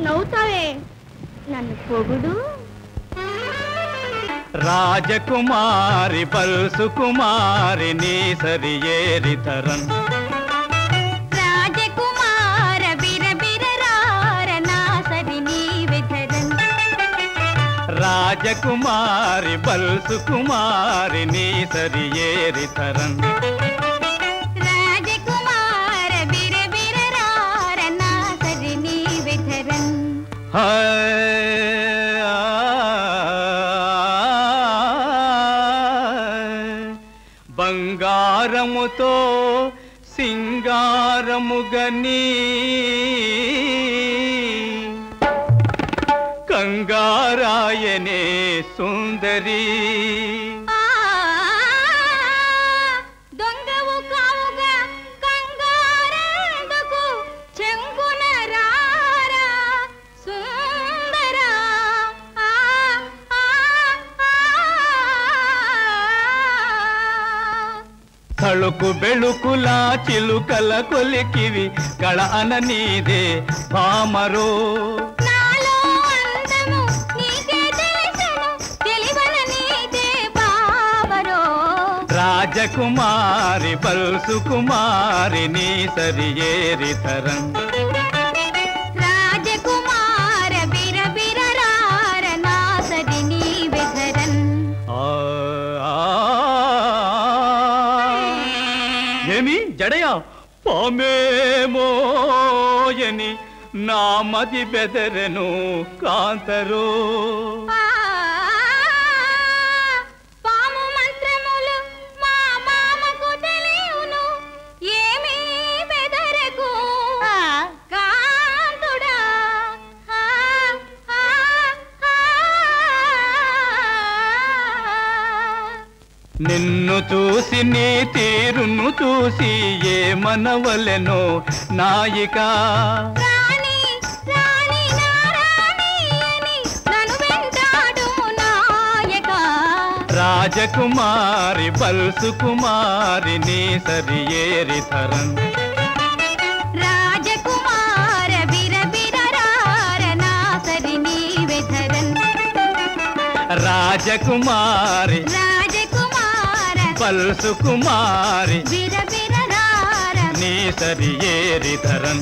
నవ్వుతావే నన్ను పొగుడు. రాజకుమారి పల్సు కుమారి నీ సరి ఏరితరన్ రాజకుమార బిరబిరరార నా సరి నీ విధరన్ రాజకుమారి పల్సు కుమారి నీ సరి ఏరితరన్ రాజకుమార బిరబిరరార నా సరి నీ విధరన్ బంగారముతో సింగారముగని కంగారాయనే సుందరి దొంగవు కావుగా కంగారెందుకు చెంగున రారా సుందరా. తళుకు బెళుకులా చిలుకల కొలికివి కళ అన నీదే పామరో నాలో అందము నీకే తెలుసును తెలివన నీదే బావరో. రాజకుమారి పల్సు కుమారి నీ సరి ఏరితరన్ రాజకుమార బిరబిరరార నా సరి నీ విధరన్ ఏమి జడయా పామేమోయని నా మది బెదరెను కాంతరో పాము మంత్రములు మా మామకు తెలియును ఏమీ బెదరకు కాంతుడా. నిన్ను చూసి నీ తీరును చూసి ఏమనవలెనో నాయిక రాణి రాణి నారాణి అని నన్ను వెంటాడుము నాయక. రాజకుమారి పల్సు కుమారి నీ సరి ఏరితరన్ రాజకుమార బిరబిరరార నా సరి నీ విధరన్ రాజకుమారి పల్సు కుమారి బిరబిరరార నీ సరి ఏరితరన్